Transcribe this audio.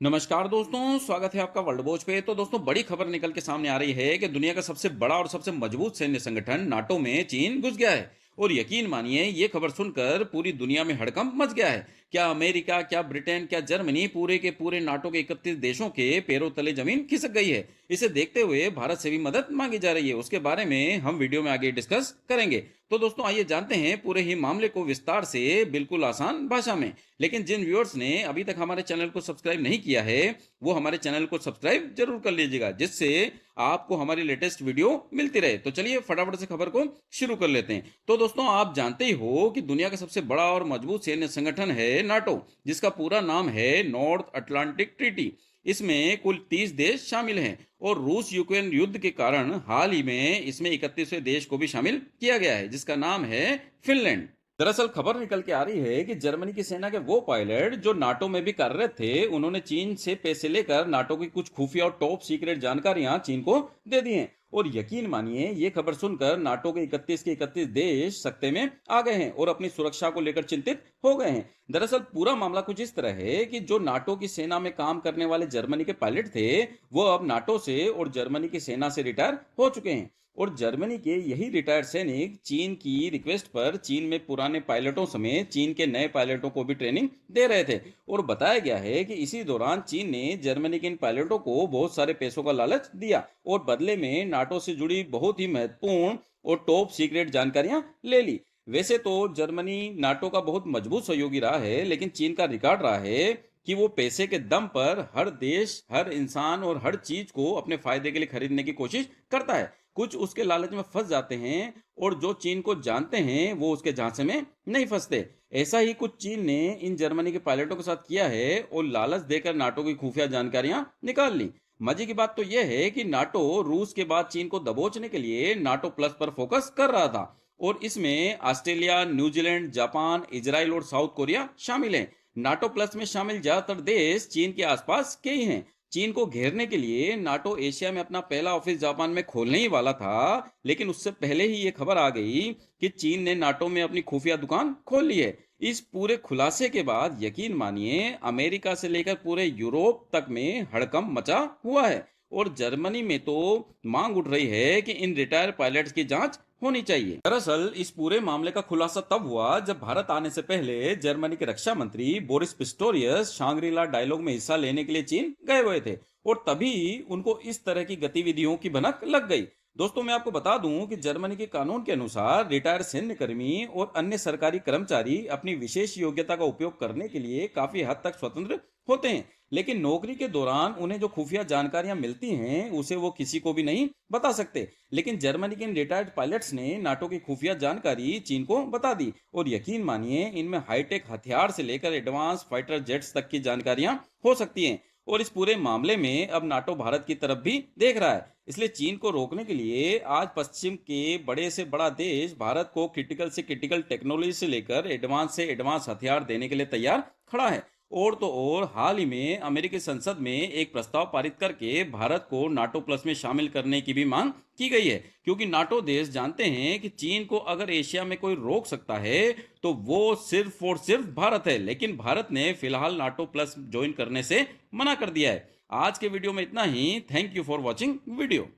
नमस्कार दोस्तों, स्वागत है आपका वर्ल्ड वॉच पे। तो दोस्तों, बड़ी खबर निकल के सामने आ रही है कि दुनिया का सबसे बड़ा और सबसे मजबूत सैन्य संगठन नाटो में चीन घुस गया है। और यकीन मानिए, ये खबर सुनकर पूरी दुनिया में हड़कंप मच गया है। क्या अमेरिका, क्या ब्रिटेन, क्या जर्मनी, पूरे के पूरे नाटो के 31 देशों के पैरों तले जमीन खिसक गई है। इसे देखते हुए भारत से भी मदद मांगी जा रही है। उसके बारे में हम वीडियो में आगे डिस्कस करेंगे। तो दोस्तों, आइए जानते हैं पूरे ही मामले को विस्तार से, बिल्कुल आसान भाषा में। लेकिन जिन व्यूअर्स ने अभी तक हमारे चैनल को सब्सक्राइब नहीं किया है, वो हमारे चैनल को सब्सक्राइब जरूर कर लीजिएगा, जिससे आपको हमारी लेटेस्ट वीडियो मिलती रहे। तो चलिए फटाफट से खबर को शुरू कर लेते हैं। तो दोस्तों, आप जानते ही हो कि दुनिया का सबसे बड़ा और मजबूत सैन्य संगठन है नाटो, जिसका पूरा नाम है नॉर्थ अटलांटिक ट्रीटी। इसमें कुल 30 देश शामिल हैं और रूस यूक्रेन युद्ध के कारण हाल ही में इसमें 31वें देश को भी शामिल किया गया है, जिसका नाम है फिनलैंड। दरअसल खबर निकल के आ रही है कि जर्मनी की सेना के वो पायलट जो नाटो में भी कार्यरत थे, उन्होंने चीन से पैसे लेकर नाटो की कुछ खुफिया और टॉप सीक्रेट जानकारियां चीन को दे दी हैं। और यकीन मानिए, ये खबर सुनकर नाटो के 31 देश सकते में आ गए हैं और अपनी सुरक्षा को लेकर चिंतित हो गए हैं। दरअसल पूरा मामला कुछ इस तरह है कि जो नाटो की सेना में काम करने वाले जर्मनी के पायलट थे, वो अब नाटो से और जर्मनी की सेना से रिटायर हो चुके हैं। और जर्मनी के यही रिटायर्ड सैनिक चीन की रिक्वेस्ट पर चीन में पुराने पायलटों समेत चीन के नए पायलटों को भी ट्रेनिंग दे रहे थे। और बताया गया है कि इसी दौरान चीन ने जर्मनी के इन पायलटों को बहुत सारे पैसों का लालच दिया और बदले में नाटो से जुड़ी बहुत ही महत्वपूर्ण और टॉप सीक्रेट जानकारियां ले ली। वैसे तो जर्मनी नाटो का बहुत मजबूत सहयोगी रहा है, लेकिन चीन का रिकॉर्ड रहा है कि वो पैसे के दम पर हर देश, हर इंसान और हर चीज को अपने फायदे के लिए खरीदने की कोशिश करता है। कुछ उसके लालच में फंस जाते हैं और जो चीन को जानते हैं वो उसके झांसे में नहीं फंसते। ऐसा ही कुछ चीन ने इन जर्मनी के पायलटों के साथ किया है और लालच देकर नाटो की खुफिया जानकारियां निकाल ली। मजे की बात तो यह है कि नाटो रूस के बाद चीन को दबोचने के लिए नाटो प्लस पर फोकस कर रहा था और इसमें ऑस्ट्रेलिया, न्यूजीलैंड, जापान, इजराइल और साउथ कोरिया शामिल हैं। नाटो प्लस में शामिल ज्यादातर देश चीन के आसपास के ही हैं। चीन को घेरने के लिए नाटो एशिया में अपना पहला ऑफिस जापान में खोलने ही वाला था, लेकिन उससे पहले ही ये खबर आ गई कि चीन ने नाटो में अपनी खुफिया दुकान खोल ली है। इस पूरे खुलासे के बाद यकीन मानिए, अमेरिका से लेकर पूरे यूरोप तक में हड़कंप मचा हुआ है और जर्मनी में तो मांग उठ रही है कि इन रिटायर पायलट्स की जांच होनी चाहिए। दरअसल इस पूरे मामले का खुलासा तब हुआ जब भारत आने से पहले जर्मनी के रक्षा मंत्री बोरिस पिस्टोरियस शांग्रीला डायलॉग में हिस्सा लेने के लिए चीन गए हुए थे और तभी उनको इस तरह की गतिविधियों की भनक लग गई। दोस्तों, मैं आपको बता दूं कि जर्मनी के कानून के अनुसार रिटायर सैन्य कर्मी और अन्य सरकारी कर्मचारी अपनी विशेष योग्यता का उपयोग करने के लिए काफी हद तक स्वतंत्र होते हैं, लेकिन नौकरी के दौरान उन्हें जो खुफिया जानकारियां मिलती हैं उसे वो किसी को भी नहीं बता सकते। लेकिन जर्मनी के इन रिटायर्ड पायलट्स ने नाटो की खुफिया जानकारी चीन को बता दी और यकीन मानिए, इनमें हाईटेक हथियार से लेकर एडवांस फाइटर जेट्स तक की जानकारियां हो सकती हैं। और इस पूरे मामले में अब नाटो भारत की तरफ भी देख रहा है। इसलिए चीन को रोकने के लिए आज पश्चिम के बड़े से बड़ा देश भारत को क्रिटिकल से क्रिटिकल टेक्नोलॉजी से लेकर एडवांस से एडवांस हथियार देने के लिए तैयार खड़ा है। और तो और हाल ही में अमेरिकी संसद में एक प्रस्ताव पारित करके भारत को नाटो प्लस में शामिल करने की भी मांग की गई है, क्योंकि नाटो देश जानते हैं कि चीन को अगर एशिया में कोई रोक सकता है तो वो सिर्फ और सिर्फ भारत है। लेकिन भारत ने फिलहाल नाटो प्लस ज्वाइन करने से मना कर दिया है। आज के वीडियो में इतना ही। Thank you for watching video.